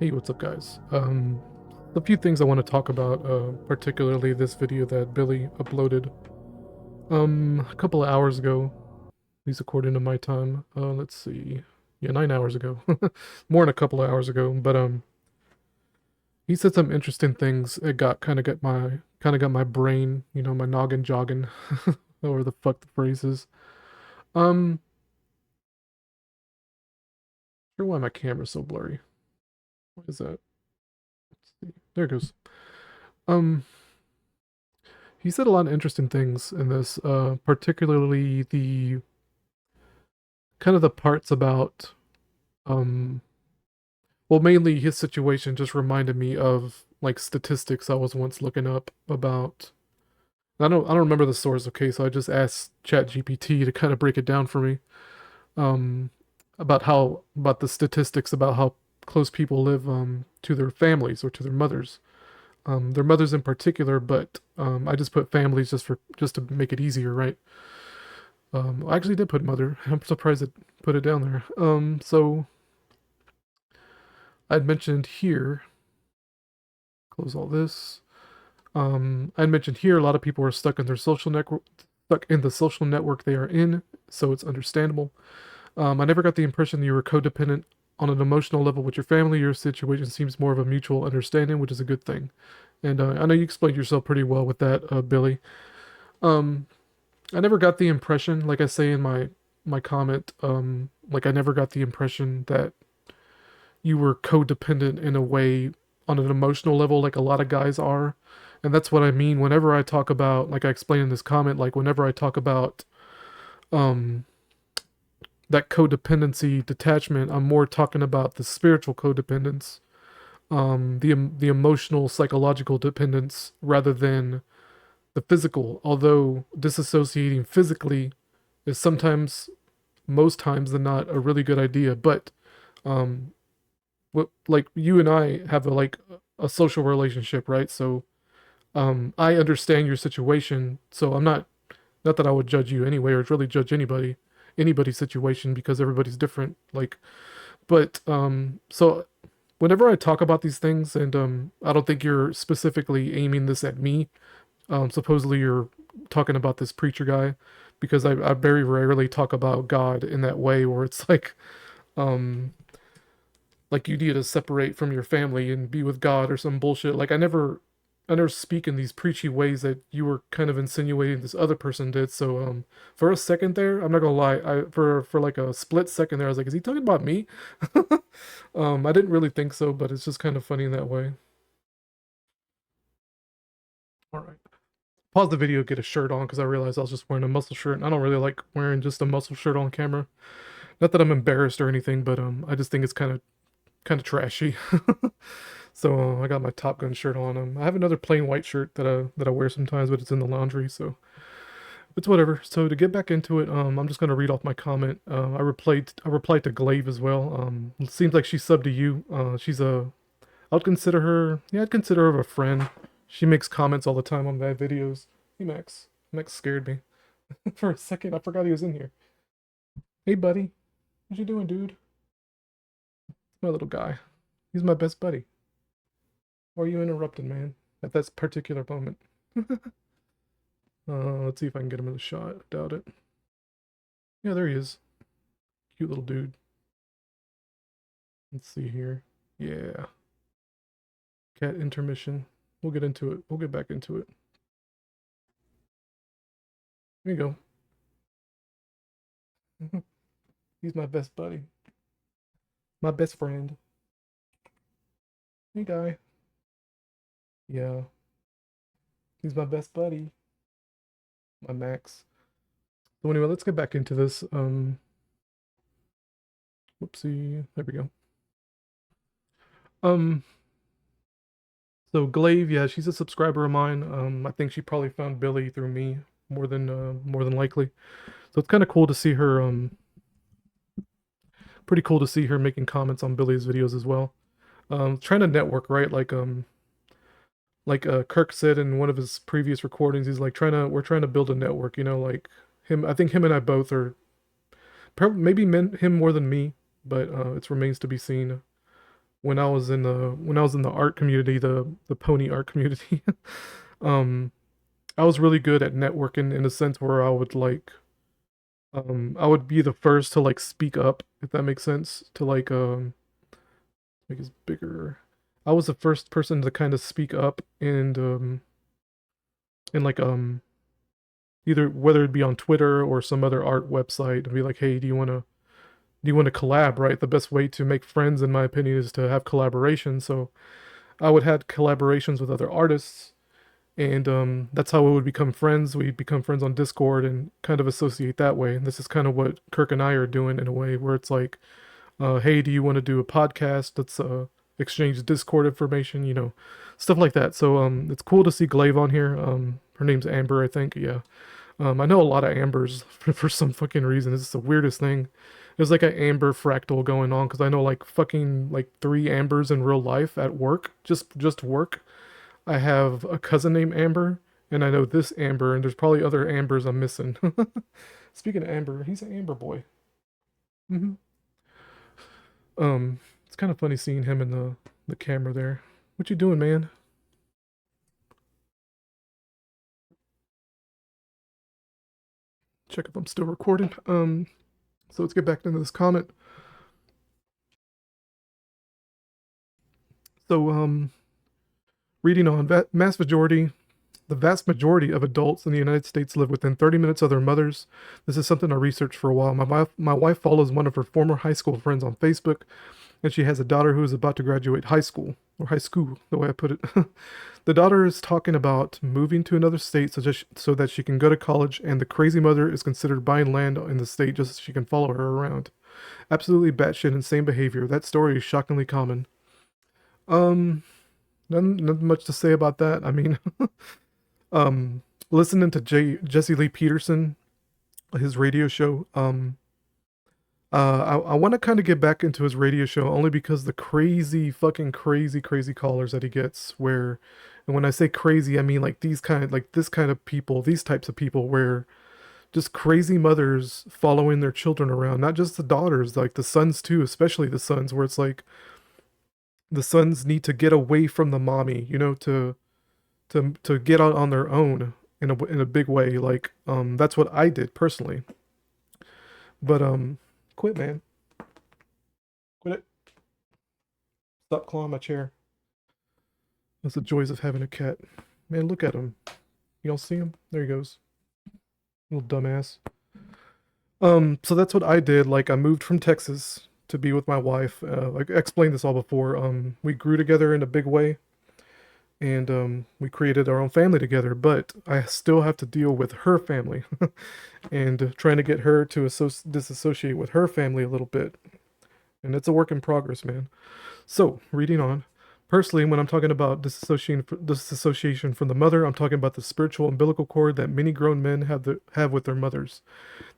Hey, what's up, guys? A few things I want to talk about, particularly this video that Billy uploaded, a couple of hours ago, at least according to my time. Let's see, yeah, 9 hours ago, more than a couple of hours ago. But he said some interesting things. It got my brain, my noggin jogging, or the fuck the phrase is. Um, sure why my camera's so blurry. What is that? Let's see. There it goes. Um. He said a lot of interesting things in this, particularly the kind of the parts about, um, well, mainly his situation just reminded me of like statistics I was once looking up about. I don't remember the source, okay, so I just asked ChatGPT to kind of break it down for me, um, about the statistics about how close people live to their families or to their mothers in particular, but I just put families just to make it easier, right? I actually did put mother. I'm surprised it put it down there. So I'd mentioned here, close all this. I'd mentioned here a lot of people are stuck in the social network they are in, so it's understandable. I never got the impression you were codependent on an emotional level with your family. Your situation seems more of a mutual understanding, which is a good thing. And I know you explained yourself pretty well with that, Billy. Um, I never got the impression, like I say in my comment, like I never got the impression that you were codependent in a way on an emotional level, like a lot of guys are. And that's what I mean whenever I talk about, like I explained in this comment, like whenever I talk about um that codependency detachment, I'm more talking about the spiritual codependence, the emotional psychological dependence rather than the physical. Although disassociating physically is sometimes, most times than not, a really good idea. But um, what, like you and I have a social relationship, right? So I understand your situation. So I'm not that I would judge you anyway or really judge anybody's situation because everybody's different. Like, but so whenever I talk about these things, and I don't think you're specifically aiming this at me. Supposedly you're talking about this preacher guy because I very rarely talk about God in that way where it's um like you need to separate from your family and be with God or some bullshit. Like I never speak in these preachy ways that you were kind of insinuating this other person did. So for a second there, I'm not gonna lie, for like a split second there, I was like, is he talking about me? I didn't really think so, but it's just kind of funny in that way. All right. Pause the video, get a shirt on because I realized I was just wearing a muscle shirt. And I don't really like wearing just a muscle shirt on camera. Not that I'm embarrassed or anything, but I just think it's kind of trashy. So I got my Top Gun shirt on. I have another plain white shirt that I wear sometimes, but it's in the laundry, so it's whatever. So to get back into it, I'm just gonna read off my comment. I replied to Glaive as well. It seems like she's subbed to you. I'd consider her, yeah, I'd consider her a friend. She makes comments all the time on bad videos. Hey Max, Max scared me for a second. I forgot he was in here. Hey buddy, what you doing, dude? My little guy. He's my best buddy. Why are you interrupting, man? At that particular moment. Let's see if I can get him in the shot. Doubt it. Yeah, there he is. Cute little dude. Let's see here. Yeah. Cat intermission. We'll get into it. We'll get back into it. There you go. He's my best buddy. My best friend. Hey, guy. Yeah. He's my best buddy. My Max. So anyway, let's get back into this. Whoopsie. There we go. Um, so Glaive, yeah, she's a subscriber of mine. I think she probably found Billy through me more than likely. So it's kind of cool to see her. Pretty cool to see her making comments on Billy's videos as well. Trying to network, right? Like Kirk said in one of his previous recordings, he's like we're trying to build a network. You know, like him. I think him and I both are probably maybe him more than me, but it remains to be seen. when I was in the art community, the pony art community. um, I was really good at networking in a sense where I would be the first to like speak up, if that makes sense, to make it bigger. I was the first person to kind of speak up and either whether it be on Twitter or some other art website and be like, hey, do you want to collab, right? The best way to make friends, in my opinion, is to have collaboration. So I would have collaborations with other artists, and that's how we would become friends. We become friends on Discord and kind of associate that way. And this is kind of what Kirk and I are doing in a way where it's like, hey, do you want to do a podcast? Let's exchange Discord information, stuff like that. So it's cool to see Glaive on here. Her name's Amber, I think. Yeah. I know a lot of Ambers for some fucking reason. It's the weirdest thing. There's like an Amber fractal going on because I know like fucking like three Ambers in real life at work, just work. I have a cousin named Amber, and I know this Amber, and there's probably other Ambers I'm missing. Speaking of Amber, he's an Amber boy. hmm it's kind of funny seeing him in the camera there. What you doing, man? Check if I'm still recording. So let's get back into this comment. So, reading on, the vast majority of adults in the United States live within 30 minutes of their mothers. This is something I researched for a while. My wife follows one of her former high school friends on Facebook, and she has a daughter who is about to graduate high school, the way I put it. The daughter is talking about moving to another state so that she can go to college, and the crazy mother is considered buying land in the state just so she can follow her around. Absolutely batshit insane behavior. That story is shockingly common. Um, nothing much to say about that. I mean, um, listening to Jesse Lee Peterson, his radio show. I want to kind of get back into his radio show only because the crazy, fucking crazy callers that he gets. And when I say crazy, I mean like this kind of people, these types of people, where just crazy mothers following their children around, not just the daughters, like the sons too, especially the sons, where it's like the sons need to get away from the mommy, to get out on their own in a big way. Like that's what I did personally. But quit, man, quit it. Stop clawing my chair. That's the joys of having a cat. Man, look at him. Y'all see him? There he goes. Little dumbass. So that's what I did. Like, I moved from Texas to be with my wife. Like, I explained this all before. We grew together in a big way, and we created our own family together. But I still have to deal with her family, and trying to get her to disassociate with her family a little bit. And it's a work in progress, man. So, reading on. Personally, when I'm talking about disassociation from the mother, I'm talking about the spiritual umbilical cord that many grown men have with their mothers.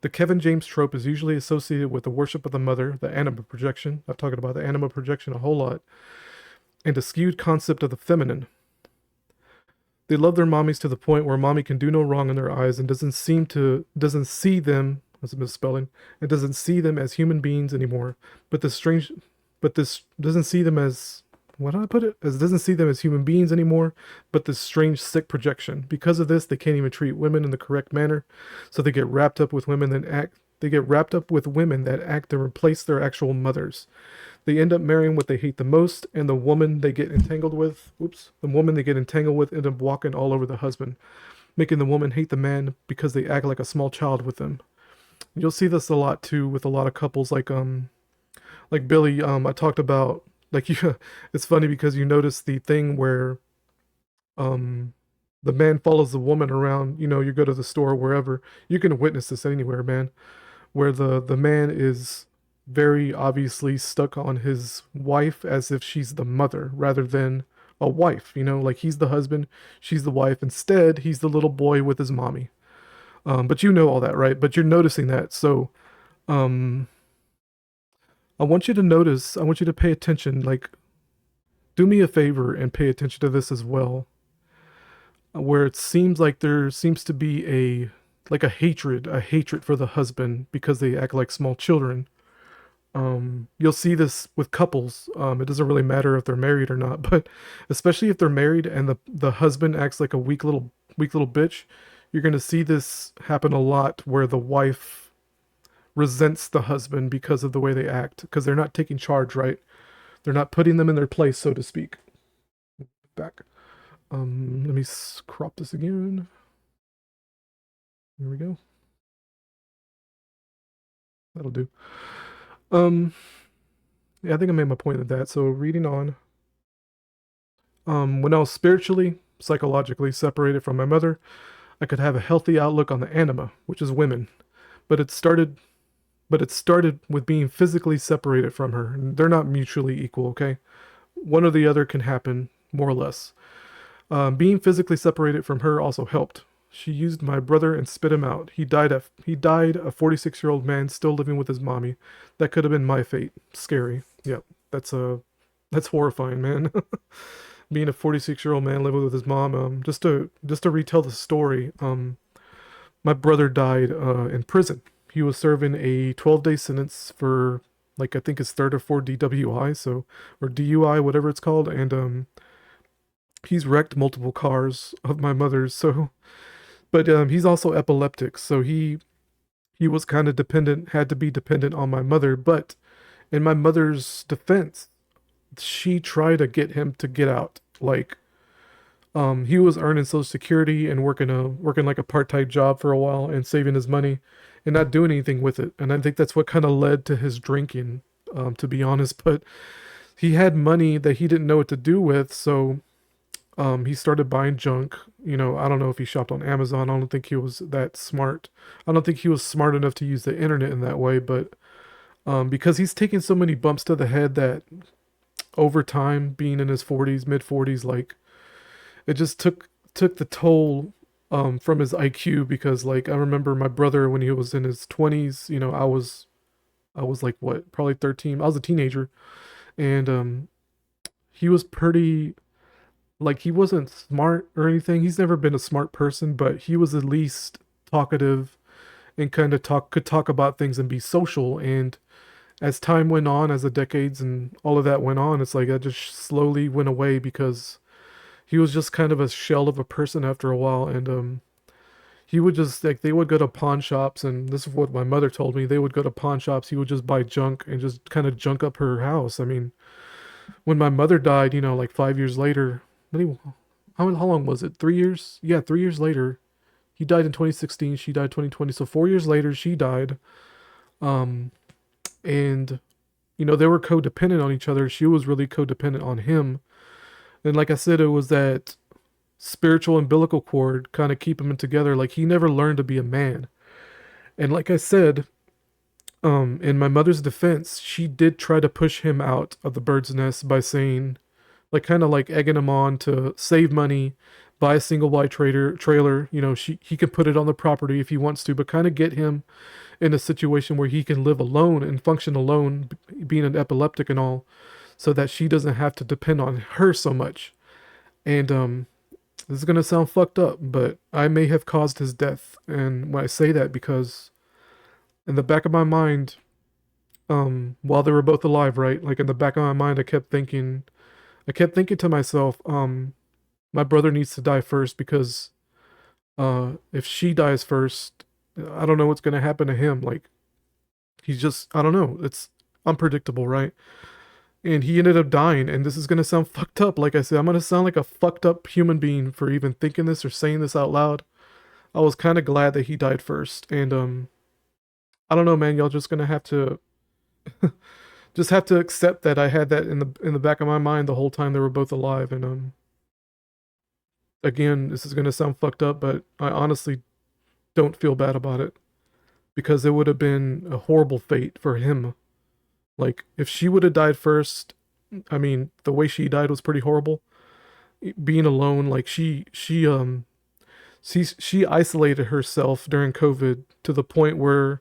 The Kevin James trope is usually associated with the worship of the mother, the anima projection. I've talked about the anima projection a whole lot, and a skewed concept of the feminine. They love their mommies to the point where mommy can do no wrong in their eyes and doesn't see them. That's a misspelling. It doesn't see them as human beings anymore. But this doesn't see them as what do I put it? As doesn't see them as human beings anymore, but this strange sick projection. Because of this, they can't even treat women in the correct manner, so they get wrapped up with women that act. They get wrapped up with women that act to replace their actual mothers. They end up marrying what they hate the most, and the woman they get entangled with, end up walking all over the husband, making the woman hate the man because they act like a small child with them. You'll see this a lot too with a lot of couples like Billy. I talked about like you. It's funny because you notice the thing where um the man follows the woman around. You go to the store, wherever. You can witness this anywhere, man, where the man is very obviously stuck on his wife as if she's the mother rather than a wife. Like he's the husband, she's the wife. Instead, he's the little boy with his mommy. But you know all that, right? But you're noticing that. So um I want you to pay attention. Like, do me a favor and pay attention to this as well, where it seems like there seems to be a hatred for the husband because they act like small children. You'll see this with couples. It doesn't really matter if they're married or not, but especially if they're married and the husband acts like a weak little bitch, you're gonna see this happen a lot where the wife resents the husband because of the way they act, because they're not taking charge, right? They're not putting them in their place, so to speak. Back. Let me crop this again. Here we go. That'll do. Um, yeah, I think I made my point with that. So reading on. When I was spiritually, psychologically separated from my mother, I could have a healthy outlook on the anima, which is women. But it started but it started with being physically separated from her. They're not mutually equal, okay? One or the other can happen, more or less. Being physically separated from her also helped. She used my brother and spit him out. He died a 46-year-old man still living with his mommy. That could have been my fate. Scary. Yep. That's horrifying, man. Being a 46-year-old man living with his mom. Just to retell the story. My brother died in prison. He was serving a 12-day sentence for like I think his third or fourth DWI, so or DUI, whatever it's called, and he's wrecked multiple cars of my mother's. So, but he's also epileptic, so he was kind of dependent, had to be dependent on my mother. But in my mother's defense, she tried to get him to get out. Like he was earning Social Security and working like a part-time job for a while and saving his money and not doing anything with it. And I think that's what kind of led to his drinking, to be honest. But he had money that he didn't know what to do with, so he started buying junk. I don't know if he shopped on Amazon. I don't think he was that smart. I don't think he was smart enough to use the internet in that way. But because he's taking so many bumps to the head that over time, being in his 40s, mid 40s, like it just took the toll from his IQ. Because like I remember my brother when he was in his 20s, I was like what, probably 13. I was a teenager, and he was pretty, like he wasn't smart or anything. He's never been a smart person, but he was at least talkative and kind of could talk about things and be social. And as time went on, as the decades and all of that went on, it's like that just slowly went away because he was just kind of a shell of a person after a while. And he would just like they would go to pawn shops, and this is what my mother told me. They would go to pawn shops. He would just buy junk and just kind of junk up her house. I mean, when my mother died, like 5 years later, how long was it? 3 years? Yeah, 3 years later. He died in 2016. She died 2020. So 4 years later, she died. Um, and they were codependent on each other. She was really codependent on him. And like I said, it was that spiritual umbilical cord kind of keep him together. Like he never learned to be a man. And like I said, in my mother's defense, she did try to push him out of the bird's nest by saying, like kind of like egging him on to save money, buy a single wide trailer. He can put it on the property if he wants to, but kind of get him in a situation where he can live alone and function alone, being an epileptic and all, so that she doesn't have to depend on her so much. And this is gonna sound fucked up, but I may have caused his death. And when I say that, because in the back of my mind, while they were both alive, right? Like in the back of my mind, I kept thinking to myself, my brother needs to die first because if she dies first, I don't know what's gonna happen to him. Like he's just, I don't know. It's unpredictable, right? And he ended up dying. And this is gonna sound fucked up. Like I said, I'm gonna sound like a fucked up human being for even thinking this or saying this out loud. I was kind of glad that he died first. And I don't know, man. Y'all just gonna have to just have to accept that I had that in the back of my mind the whole time they were both alive. And again, this is gonna sound fucked up, but I honestly don't feel bad about it because it would have been a horrible fate for him. Like if she would have died first, I mean, the way she died was pretty horrible. Being alone, like she isolated herself during COVID to the point where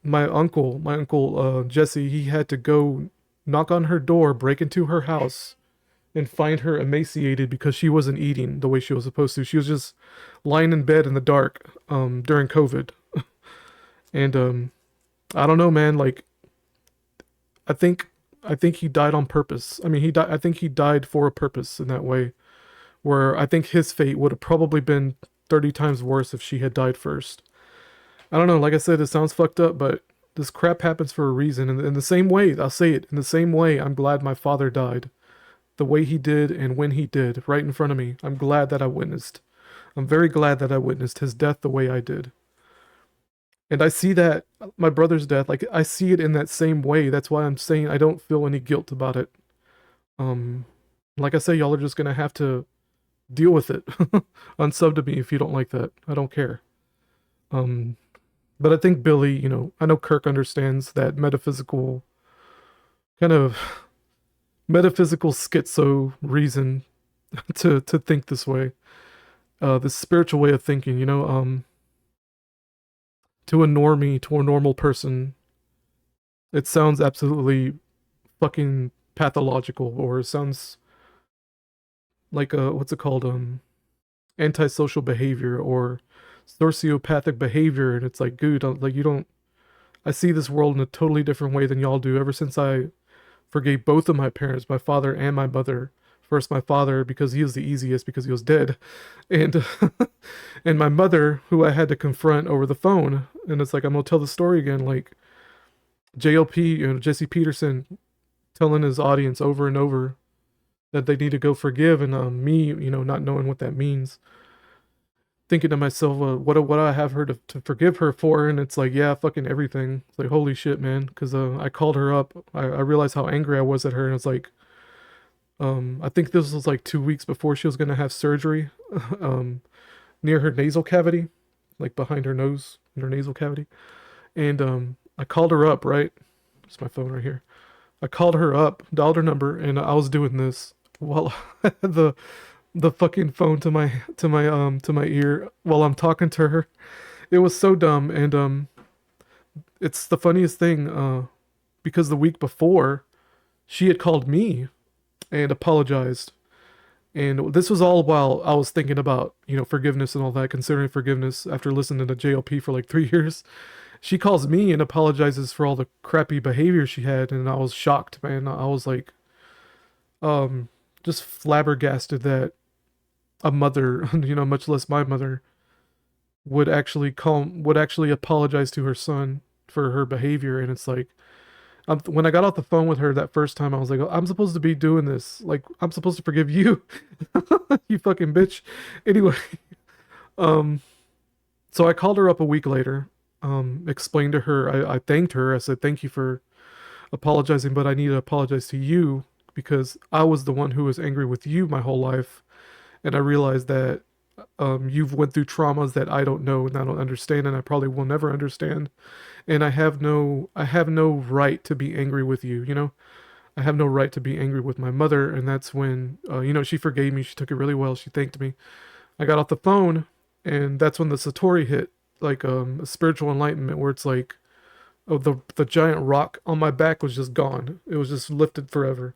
my uncle Jesse, he had to go knock on her door, break into her house, and find her emaciated because she wasn't eating the way she was supposed to. She was just lying in bed in the dark during COVID. And I don't know, man, like I think I think he died on purpose. I mean, he died. I think he died for a purpose in that way. Where I think his fate would have probably been 30 times worse if she had died first. I don't know. Like I said, it sounds fucked up, but this crap happens for a reason. And in the same way, I'll say it in the same way. I'm glad my father died the way he did and when he did, right in front of me. I'm glad that I witnessed. I'm very glad that I witnessed his death the way I did. And I see that my brother's death, like I see it in that same way. That's why I'm saying I don't feel any guilt about it. Um, like I say, y'all are just gonna have to deal with it. Unsub to me if you don't like that. I don't care. Um, but I think Billy, I know Kirk understands that kind of metaphysical schizo reason to think this way. This spiritual way of thinking, to a normie, to a normal person, it sounds absolutely fucking pathological, or it sounds like what's it called? Antisocial behavior or sociopathic behavior, and it's like, dude, like you don't. I see this world in a totally different way than y'all do. Ever since I forgave both of my parents, my father and my mother. First, my father because he was the easiest because he was dead, and and my mother who I had to confront over the phone. And it's like I'm gonna tell the story again, like JLP, Jesse Peterson telling his audience over and over that they need to go forgive, and me, not knowing what that means, thinking to myself, what do I have her to forgive her for? And it's like, yeah, fucking everything. It's like, holy shit, man. Because I called her up. I realized how angry I was at her, and it's like, I think this was like 2 weeks before she was gonna have surgery, um, near her nasal cavity, like behind her nose, in her nasal cavity. And I called her up, right? It's my phone right here. I called her up, dialed her number, and I was doing this while I had the fucking phone to my ear while I'm talking to her. It was so dumb, and it's the funniest thing because the week before she had called me and apologized. And this was all while I was thinking about, forgiveness and all that, considering forgiveness after listening to JLP for like 3 years. She calls me and apologizes for all the crappy behavior she had, and I was shocked, man. I was like, um, just flabbergasted that a mother, much less my mother, would actually apologize to her son for her behavior. And it's like, when I got off the phone with her that first time, I was like, oh, I'm supposed to be doing this. Like, I'm supposed to forgive you, you fucking bitch. Anyway, um, so I called her up a week later, explained to her, I thanked her. I said, thank you for apologizing, but I need to apologize to you because I was the one who was angry with you my whole life. And I realized that you've went through traumas that I don't know and I don't understand, and I probably will never understand. And I have no right to be angry with you. I have no right to be angry with my mother. And that's when she forgave me. She took it really well. She thanked me. I got off the phone, and that's when the Satori hit, like a spiritual enlightenment, where it's like, oh, the giant rock on my back was just gone. It was just lifted forever.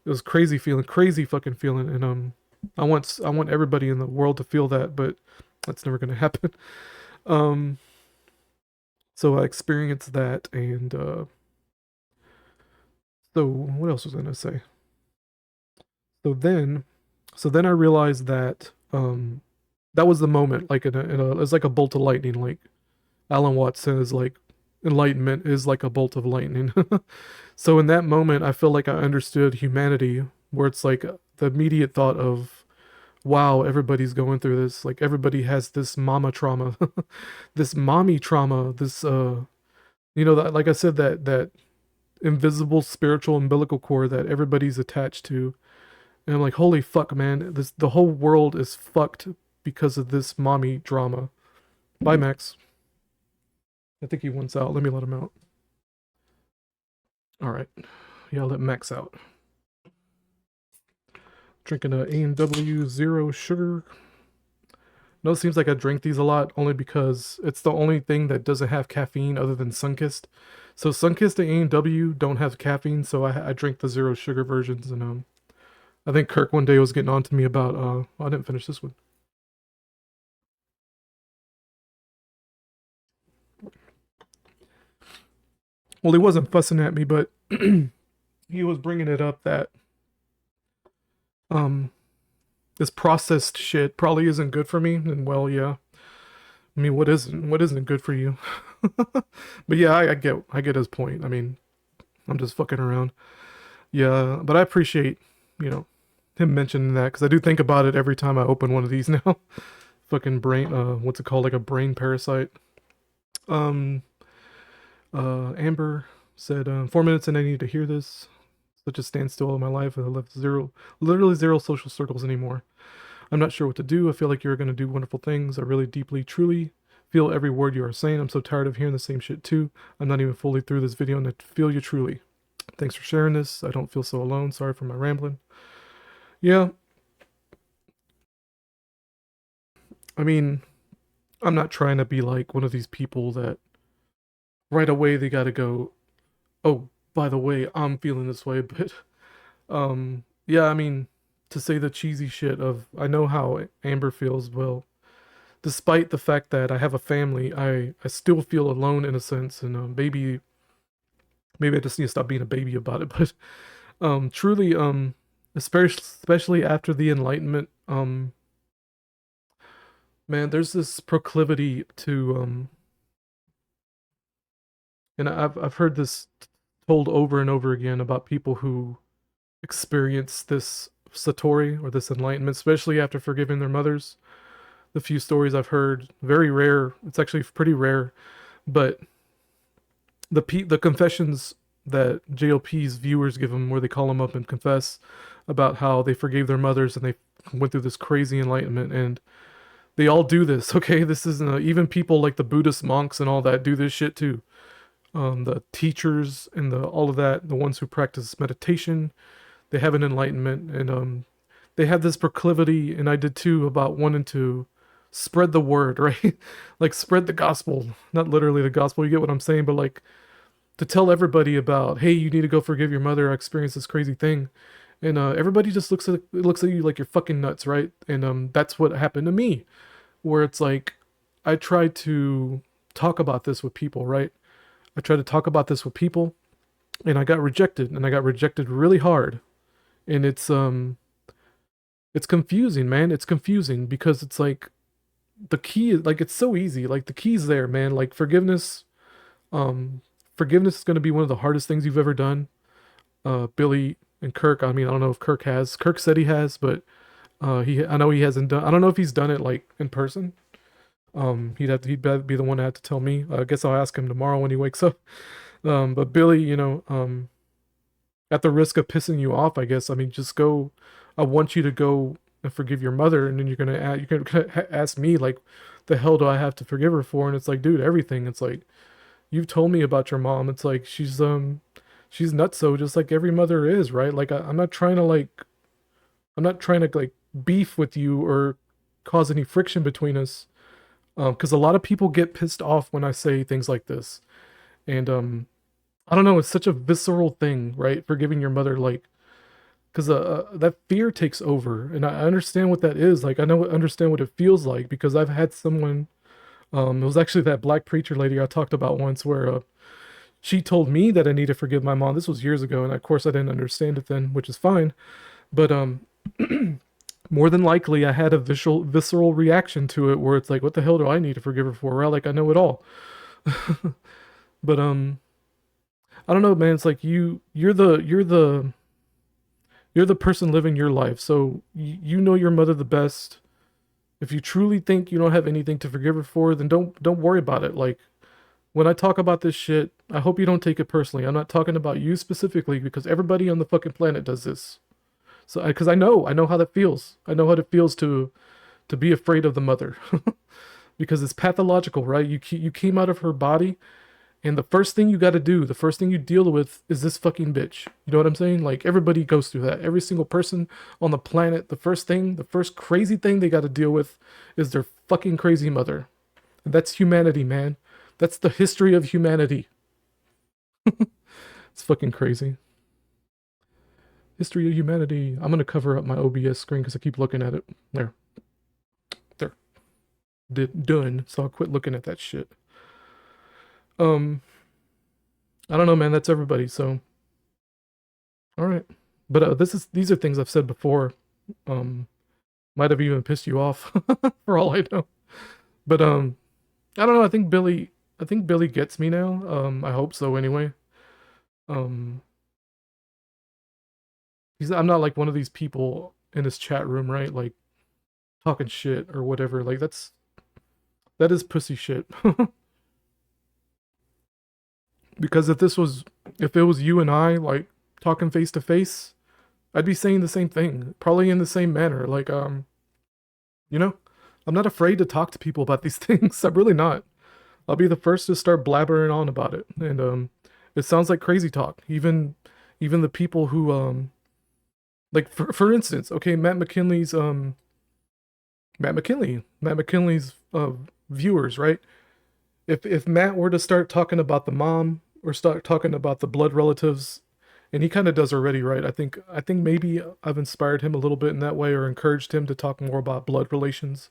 It was crazy feeling, crazy fucking feeling, and I want everybody in the world to feel that, but that's never gonna happen. Um, so I experienced that, and so what else was I gonna say? So then, so then I realized that that was the moment, like it's like a bolt of lightning, like Alan Watts says, like enlightenment is like a bolt of lightning. So in that moment, I feel like I understood humanity, where it's like the immediate thought of, wow, everybody's going through this. Like everybody has this mama trauma, this mommy trauma, this that, like I said, that invisible spiritual umbilical cord that everybody's attached to. And I'm like, holy fuck, man, the whole world is fucked because of this mommy drama. Bye, Max. I think he wants out. Let me let him out. All right. Yeah, I'll let Max out. Drinking a A&W zero sugar. No, it seems like I drink these a lot only because it's the only thing that doesn't have caffeine other than Sunkist. So Sunkist and A&W don't have caffeine, so I drink the zero sugar versions. And I think Kirk one day was getting on to me about I didn't finish this one. Well, he wasn't fussing at me, but he was bringing it up that um this processed shit probably isn't good for me. And well, yeah. I mean, what isn't good for you? But yeah, I get his point. I mean, I'm just fucking around. Yeah, but I appreciate, you know, him mentioning that because I do think about it every time I open one of these now. Fucking brain, what's it called? Like a brain parasite. Um, Amber said, 4 minutes and I need to hear this. Such a standstill in my life, and I left literally zero social circles anymore. I'm not sure what to do. I feel like you're going to do wonderful things. I really deeply, truly feel every word you are saying. I'm so tired of hearing the same shit too. I'm not even fully through this video and I feel you truly. Thanks for sharing this. I don't feel so alone. Sorry for my rambling. Yeah, I mean, I'm not trying to be like one of these people that right away they gotta go, oh, by the way, I'm feeling this way, but yeah, I mean, to say the cheesy shit of I know how Amber feels, well, despite the fact that I have a family, I still feel alone in a sense, and maybe I just need to stop being a baby about it, but truly especially after the Enlightenment, man, there's this proclivity to and I've heard this told over and over again about people who experience this satori or this enlightenment, especially after forgiving their mothers. The few stories I've heard, very rare. It's actually pretty rare, but the confessions that JLP's viewers give them, where they call them up and confess about how they forgave their mothers and they went through this crazy enlightenment, and they all do this. Okay, this is even people like the Buddhist monks and all that do this shit too. The teachers and the all of that, the ones who practice meditation, they have an enlightenment, and they have this proclivity, and I did too, about wanting to spread the word, right? Like spread the gospel, not literally the gospel. You get what I'm saying, but like to tell everybody about, hey, you need to go forgive your mother. I experienced this crazy thing, and everybody just looks at you like you're fucking nuts, right? And that's what happened to me, where it's like I tried to talk about this with people, right? I tried to talk about this with people, and I got rejected, and I got rejected really hard, and it's confusing, man. It's confusing because it's like the key is like it's so easy. Like the key's there, man. Like forgiveness. Um, Forgiveness is going to be one of the hardest things you've ever done. Billy and Kirk. I mean, I don't know if Kirk has. Kirk said he has, but I know he hasn't done. I don't know if he's done it like in person. He'd be the one to have to tell me. I guess I'll ask him tomorrow when he wakes up. But Billy, at the risk of pissing you off, I guess. I mean, just go. I want you to go and forgive your mother, and then you're gonna ask me like, the hell do I have to forgive her for? And it's like, dude, everything. It's like you've told me about your mom. It's like she's nutso, just like every mother is, right? Like I'm not trying to like beef with you or cause any friction between us. Because a lot of people get pissed off when I say things like this, and I don't know, it's such a visceral thing, right? Forgiving your mother, like, because that fear takes over, and I understand what that is. Like, understand what it feels like because I've had someone. It was actually that black preacher lady I talked about once, where she told me that I need to forgive my mom. This was years ago, and of course I didn't understand it then, which is fine. But more than likely, I had a visceral reaction to it, where it's like, what the hell do I need to forgive her for? Well, like I know it all. But I don't know, man. It's like you're the person living your life, so you know your mother the best. If you truly think you don't have anything to forgive her for, then don't worry about it. Like when I talk about this shit, I hope you don't take it personally. I'm not talking about you specifically because everybody on the fucking planet does this. So because I know how that feels. I know how it feels to be afraid of the mother because it's pathological, right? You came out of her body, and the first thing you got to do, the first thing you deal with is this fucking bitch. You know what I'm saying? Like everybody goes through that. Every single person on the planet, the first crazy thing they got to deal with is their fucking crazy mother. And that's humanity, man. That's the history of humanity. It's fucking crazy. History of humanity. I'm gonna cover up my OBS screen because I keep looking at it. There, there. Done. So I'll quit looking at that shit. Um, I don't know, man. That's everybody. So All right. But these are things I've said before. Um, might have even pissed you off for all I know. But I don't know. I think Billy gets me now. I hope so anyway. Um, I'm not like one of these people in his chat room, right? Like talking shit or whatever. Like that is pussy shit. Because if it was you and I like talking face to face, I'd be saying the same thing, probably in the same manner. Like you know, I'm not afraid to talk to people about these things. I'm really not. I'll be the first to start blabbering on about it. And it sounds like crazy talk. Even the people who like for instance, okay, Matt McKinley's viewers, right? If Matt were to start talking about the mom or start talking about the blood relatives, and he kind of does already, right? I think maybe I've inspired him a little bit in that way or encouraged him to talk more about blood relations.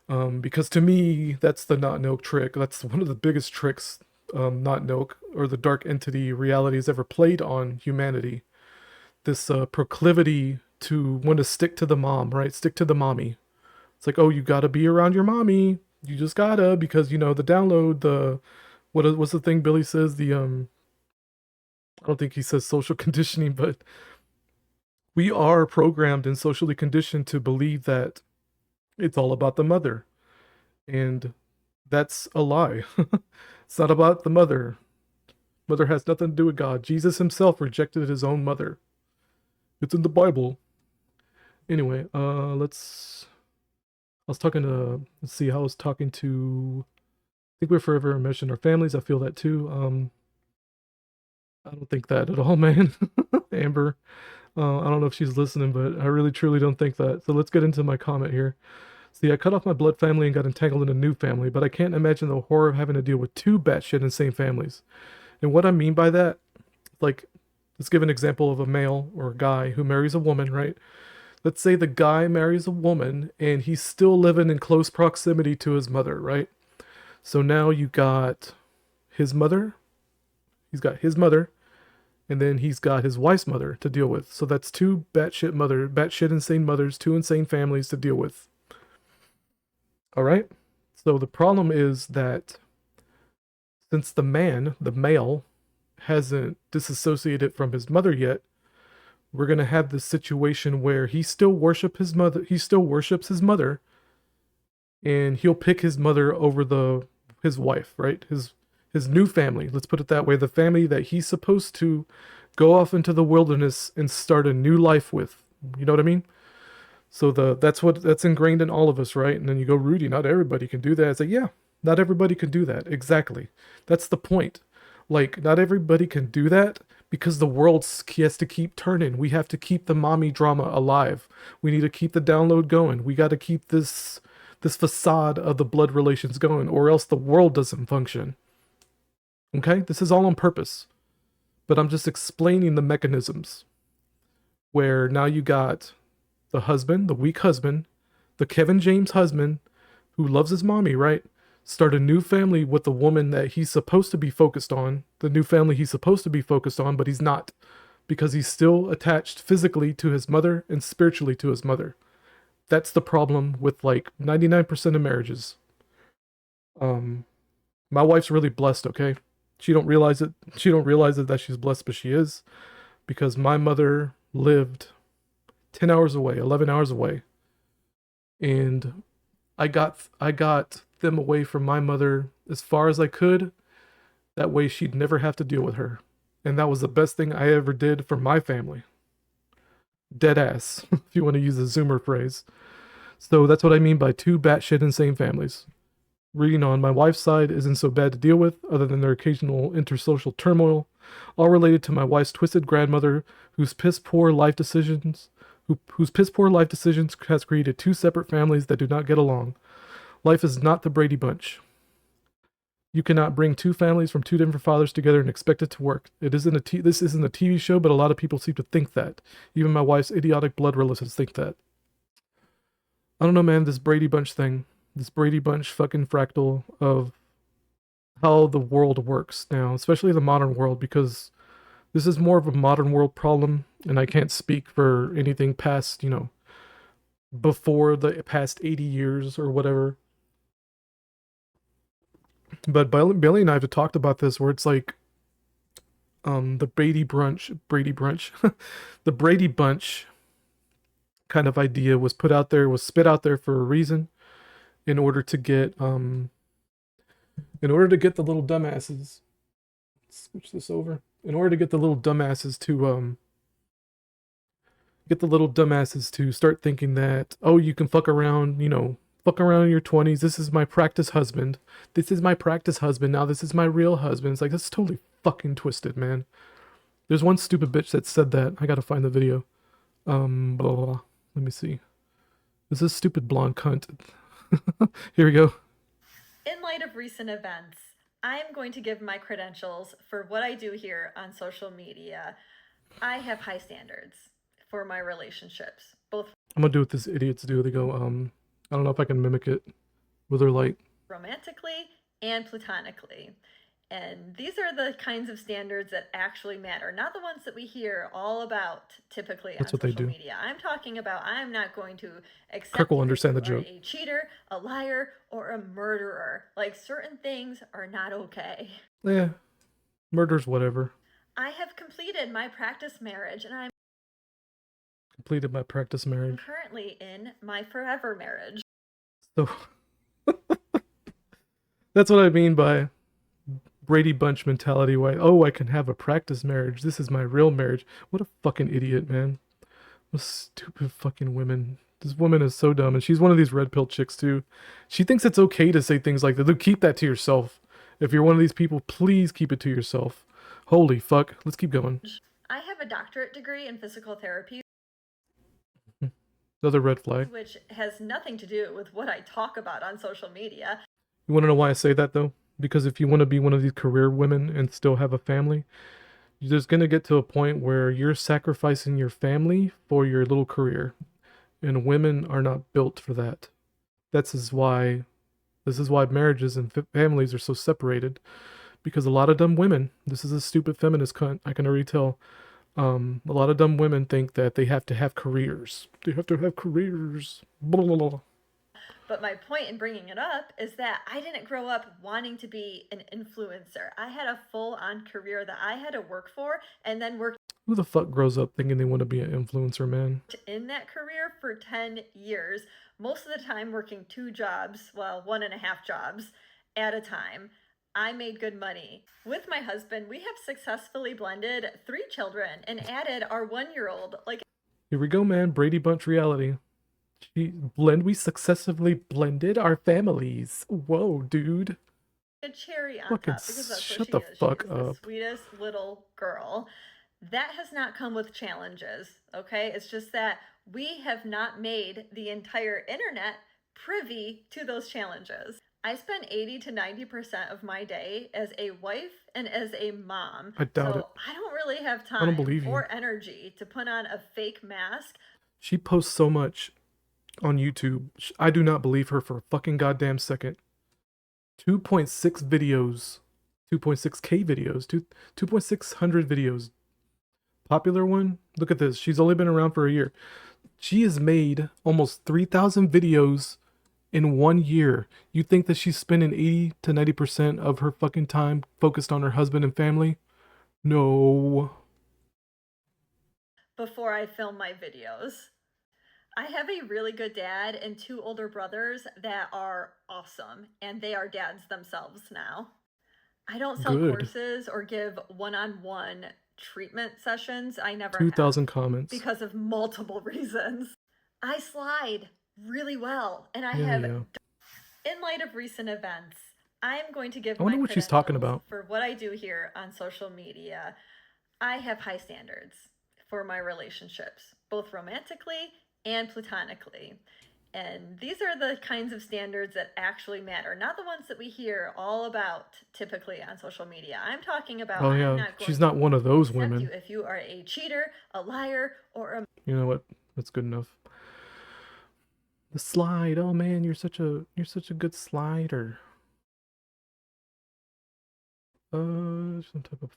Because to me, that's the not Noke trick. That's one of the biggest tricks not Noke or the dark entity reality has ever played on humanity. This proclivity to want to stick to the mom, right? Stick to the mommy. It's like, oh, you gotta be around your mommy. You just gotta because the download the what's the thing Billy says I don't think he says social conditioning, but we are programmed and socially conditioned to believe that it's all about the mother, and that's a lie. It's not about the mother. Mother has nothing to do with God. Jesus himself rejected his own mother. It's in the Bible. Anyway, I was talking to let's see, I was talking to I think we're forever mentioned our families. I feel that too. I don't think that at all, man. Amber. I don't know if she's listening, but I really truly don't think that. So let's get into my comment here. See, I cut off my blood family and got entangled in a new family, but I can't imagine the horror of having to deal with two batshit insane families. And what I mean by that, like, let's give an example of a male or a guy who marries a woman, right? Let's say the guy marries a woman and he's still living in close proximity to his mother, right? So now you got his mother, he's got his mother, and then he's got his wife's mother to deal with. So that's two batshit insane mothers, two insane families to deal with. All right? So the problem is that since the male, hasn't disassociated from his mother yet, we're gonna have this situation where he still worships his mother, and he'll pick his mother over his wife, right? His new family. Let's put it that way. The family that he's supposed to go off into the wilderness and start a new life with. You know what I mean? So that's ingrained in all of us, right? And then you go, Rudy, not everybody can do that. It's like, yeah, not everybody can do that. Exactly. That's the point. Like, not everybody can do that because the world has to keep turning. We have to keep the mommy drama alive. We need to keep the download going. We got to keep this facade of the blood relations going, or else the world doesn't function. Okay? This is all on purpose. But I'm just explaining the mechanisms where now you got the husband, the weak husband, the Kevin James husband who loves his mommy, right? Start a new family with the woman that he's supposed to be focused on, the new family he's supposed to be focused on, but he's not because he's still attached physically to his mother and spiritually to his mother. That's the problem with like 99% of marriages. Um, my wife's really blessed, okay? She don't realize it. She don't realize it that she's blessed, but she is because my mother lived 10 hours away, 11 hours away. And I got them away from my mother as far as I could. That way she'd never have to deal with her. And that was the best thing I ever did for my family. Dead ass, if you want to use a Zoomer phrase. So that's what I mean by two batshit insane families. Reading on, my wife's side isn't so bad to deal with, other than their occasional intersocial turmoil, all related to my wife's twisted grandmother, whose piss poor life decisions whose piss poor life decisions has created two separate families that do not get along. Life is not the Brady Bunch. You cannot bring two families from two different fathers together and expect it to work. This isn't a TV show, but a lot of people seem to think that. Even my wife's idiotic blood relatives think that. I don't know, man. This Brady Bunch thing, this Brady Bunch fucking fractal of how the world works now, especially the modern world, because This is more of a modern world problem, and I can't speak for anything past, before the past 80 years or whatever. But Bailey and I have talked about this where it's like the Brady Brunch, the Brady Bunch kind of idea was put out there, was spit out there for a reason in order to get the little dumbasses, switch this over. In order to get the little dumbasses to start thinking that, oh, you can fuck around, fuck around in your 20s. This is my practice husband. This is my practice husband. Now this is my real husband. It's like, that's totally fucking twisted, man. There's one stupid bitch that said that. I gotta find the video. Blah, blah, blah. Let me see. This is stupid blonde cunt. Here we go. In light of recent events, I am going to give my credentials for what I do here on social media. I have high standards for my relationships, both I'm gonna do what these idiots do. They go, I don't know if I can mimic it with their light. romantically and platonically. And these are the kinds of standards that actually matter, not the ones that we hear all about typically on That's what they social do. media. I'm talking about I'm not going to Kirk accept will you if understand you the are joke. a cheater, a liar, or a murderer. Like certain things are not okay. Yeah, murder's whatever. I have completed my practice marriage and I'm Completed my practice marriage. currently in my forever marriage. So that's what I mean by Brady Bunch mentality. Why? Oh, I can have a practice marriage. This is my real marriage. What a fucking idiot, man. What stupid fucking women. This woman is so dumb, and she's one of these red pill chicks too. She thinks it's okay to say things like that. Look, keep that to yourself. If you're one of these people, please keep it to yourself. Holy fuck. Let's keep going. I have a doctorate degree in physical therapy, Another red flag. which has nothing to do with what I talk about on social media. You want to know why I say that though? Because if you want to be one of these career women and still have a family, there's going to get to a point where you're sacrificing your family for your little career. And women are not built for that. This is why marriages and families are so separated, because a lot of dumb women, this is a stupid feminist cunt, I can already tell. A lot of dumb women think that they have to have careers. They have to have careers. Blah, blah, blah. But my point in bringing it up is that I didn't grow up wanting to be an influencer. I had a full on career that I had to work for and then worked Who the fuck grows up thinking they want to be an influencer, man? in that career for 10 years, most of the time working two jobs, well, one and a half jobs at a time. I made good money. With my husband, we have successfully blended 3 children and added our 1 year old. Like, Here we go, man. Brady Bunch reality. We successively blended our families. Whoa, dude. a cherry on Fucking top because that's what shut she the is. She fuck is the up. sweetest little girl. That has not come with challenges, okay? It's just that we have not made the entire internet privy to those challenges. I spend 80 to 90% of my day as a wife and as a mom. I doubt it. So I don't really have I don't time believe you. or energy to put on a fake mask. She posts so much on YouTube. I do not believe her for a fucking goddamn second. 2.6 videos. 2.6K videos. 2.600 videos. Popular one? Look at this. She's only been around for a year. She has made almost 3,000 videos in 1 year. You think that she's spending 80 to 90% of her fucking time focused on her husband and family? No. Before I film my videos. I have a really good dad and 2 older brothers that are awesome, and they are dads themselves now. I don't sell Good. courses or give one on one treatment sessions. I never 2,000 have comments. because of multiple reasons. I slide really well, and I Yeah, have, yeah. in light of recent events, I am going to give I my wonder what she's talking credentials about. for what I do here on social media. I have high standards for my relationships, both romantically and platonically. And these are the kinds of standards that actually matter, not the ones that we hear all about typically on social media. I'm talking about Oh I'm yeah, not going she's to not one of those accept you women. if you are a cheater, a liar, or a You know what? That's good enough. The slide. Oh man, you're such a good slider. Some type of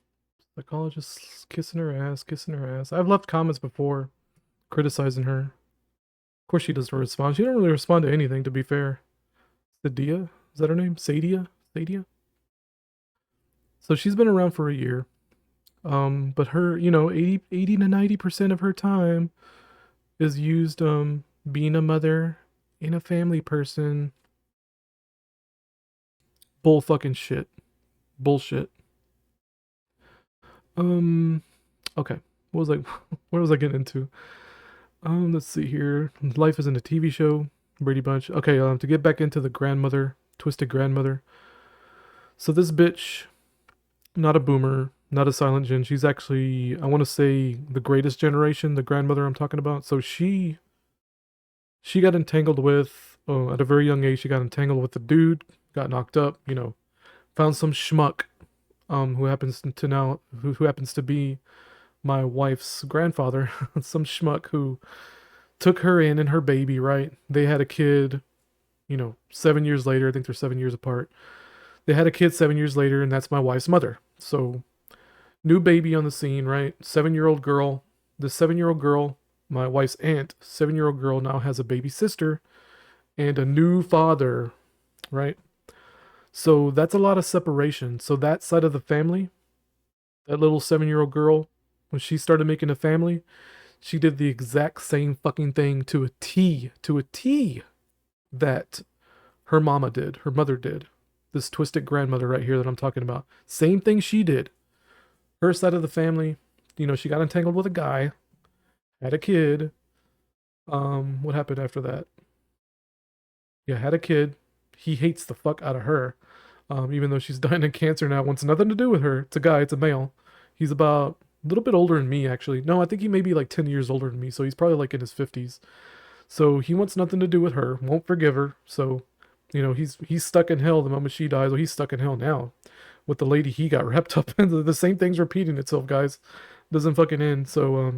Psychologist kissing her ass, kissing her ass. I've left comments before criticizing her. Of course, she doesn't respond. She don't really respond to anything, to be fair. Sadia? Is that her name? Sadia? Sadia? So she's been around for a year. But her, 80 to 90% of her time is used being a mother and a family person. Bull fucking shit. Bullshit. Okay. What was I what was I getting into? Let's see here. Life isn't a TV show. Brady Bunch. Okay, to get back into the grandmother, twisted grandmother. So this bitch, not a boomer, not a silent gen. She's actually, I want to say, the greatest generation, the grandmother I'm talking about. So she got entangled with, at a very young age, she got entangled with the dude, got knocked up, found some schmuck, who happens to be my wife's grandfather, some schmuck who took her in and her baby, right? They had a kid, 7 years later. I think they're 7 years apart. They had a kid 7 years later, and that's my wife's mother. So, new baby on the scene, right? 7-year-old girl. The 7-year-old girl, my wife's aunt, 7-year-old girl now has a baby sister and a new father, right? So that's a lot of separation. So that side of the family, that little 7-year-old girl, when she started making a family, she did the exact same fucking thing to a T, that her mama did, her mother did. This twisted grandmother right here that I'm talking about. Same thing she did. Her side of the family, she got entangled with a guy, had a kid. What happened after that? Yeah, had a kid. He hates the fuck out of her. Even though she's dying of cancer now, wants nothing to do with her. It's a guy, it's a male. He's about a little bit older than me, actually. No, I think he may be like 10 years older than me, so he's probably like in his 50s. So he wants nothing to do with her, won't forgive her. So, he's stuck in hell the moment she dies. Well, he's stuck in hell now with the lady he got wrapped up in. The same thing's repeating itself, guys. Doesn't fucking end. So,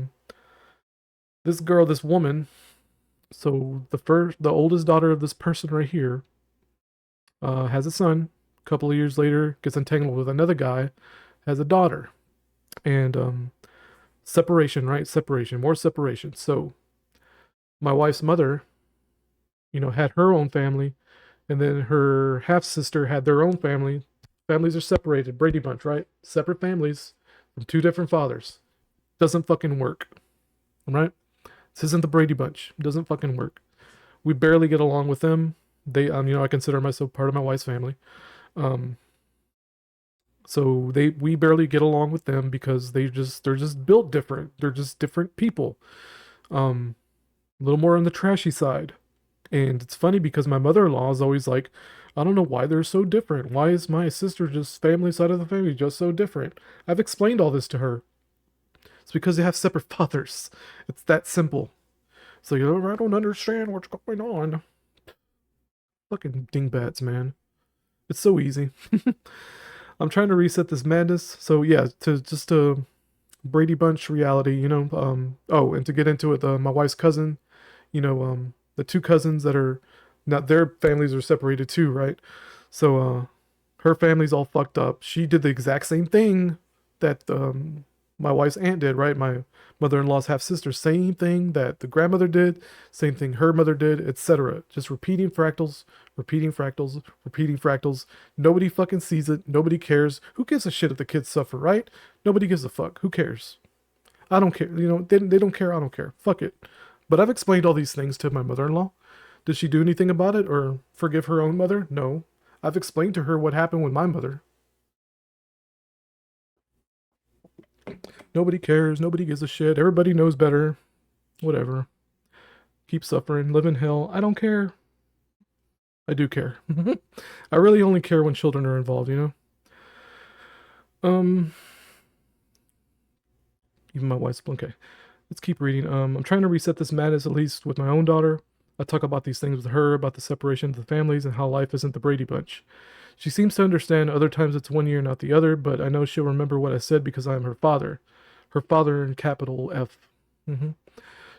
this girl, this woman, so the oldest daughter of this person right here, has a son. A couple of years later, gets entangled with another guy, has a daughter, and separation, right? Separation, more separation. So my wife's mother, had her own family, and then her half sister had their own family. Families are separated. Brady Bunch, right? Separate families from two different fathers. Doesn't fucking work. Right? This isn't the Brady Bunch. Doesn't fucking work. We barely get along with them. They, I consider myself part of my wife's family. So we barely get along with them because they're just built different. They're just different people. A little more on the trashy side. And it's funny because my mother-in-law is always like, I don't know why they're so different. Why is my sister just family side of the family just so different? I've explained all this to her. It's because they have separate fathers. It's that simple. So I don't understand what's going on. Fucking dingbats, man. It's so easy. I'm trying to reset this madness. So yeah, to Brady Bunch reality, oh, and to get into it, my wife's cousin, the two cousins that are now their families are separated too, right? So her family's all fucked up. She did the exact same thing that my wife's aunt did, right? My mother-in-law's half-sister, same thing that the grandmother did, same thing her mother did, etc. Just repeating fractals, repeating fractals, repeating fractals. Nobody fucking sees it. Nobody cares. Who gives a shit if the kids suffer, right? Nobody gives a fuck. Who cares? I don't care. They don't care. I don't care. Fuck it. But I've explained all these things to my mother-in-law. Did she do anything about it or forgive her own mother? No. I've explained to her what happened with my mother. Nobody cares. Nobody gives a shit. Everybody knows better. Whatever. Keep suffering. Live in hell. I don't care. I do care. I really only care when children are involved, Um, even my wife's okay. Let's keep reading. I'm trying to reset this madness at least with my own daughter. I talk about these things with her, about the separation of the families and how life isn't the Brady Bunch. She seems to understand. Other times it's one ear, not the other, but I know she'll remember what I said because I am her father. Her father in capital F.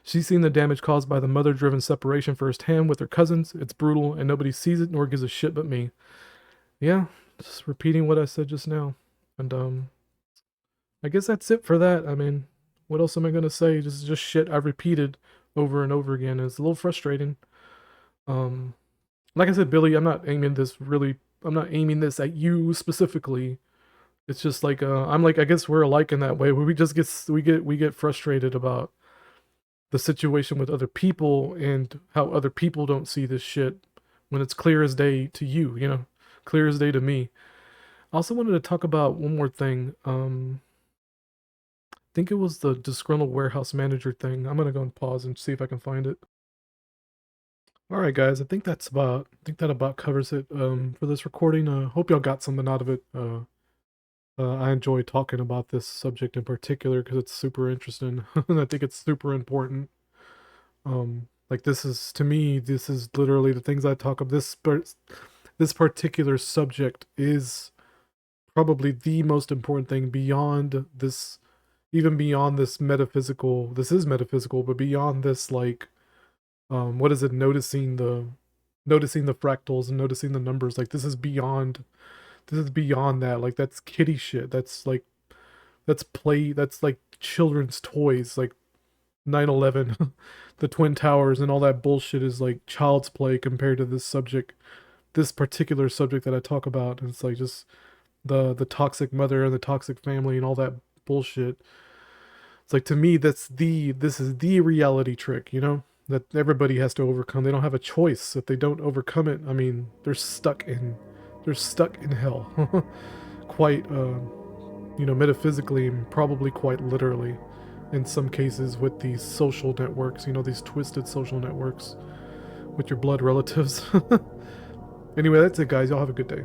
She's seen the damage caused by the mother-driven separation firsthand with her cousins. It's brutal, and nobody sees it nor gives a shit but me. Yeah, just repeating what I said just now. And I guess that's it for that. I mean, what else am I gonna say? Just shit I've repeated over and over again. It's a little frustrating. Um, like I said, Billy, I'm not aiming this at you specifically. It's just like I'm like I guess we're alike in that way where we get frustrated about the situation with other people and how other people don't see this shit when it's clear as day to you, clear as day to me. I also wanted to talk about one more thing. I think it was the disgruntled warehouse manager thing. I'm gonna go and pause and see if I can find it. All right, guys. I think that about covers it for this recording. Hope y'all got something out of it. I enjoy talking about this subject in particular because it's super interesting and I think it's super important. Like this is to me, this is literally the things I talk of. This particular subject is probably the most important thing beyond this, even beyond this metaphysical. This is metaphysical, but beyond this, like, what is it? Noticing the fractals and noticing the numbers. Like this is beyond. This is beyond that. Like that's kiddie shit. That's like that's play. That's like children's toys. Like 9/11, the Twin Towers, and all that bullshit is like child's play compared to this subject, this particular subject that I talk about. And it's like just the toxic mother and the toxic family and all that bullshit. It's like to me this is the reality trick, that everybody has to overcome. They don't have a choice. If they don't overcome it, I mean, they're stuck in hell. Quite metaphysically and probably quite literally in some cases with these social networks, these twisted social networks with your blood relatives. Anyway, that's it, guys. Y'all have a good day.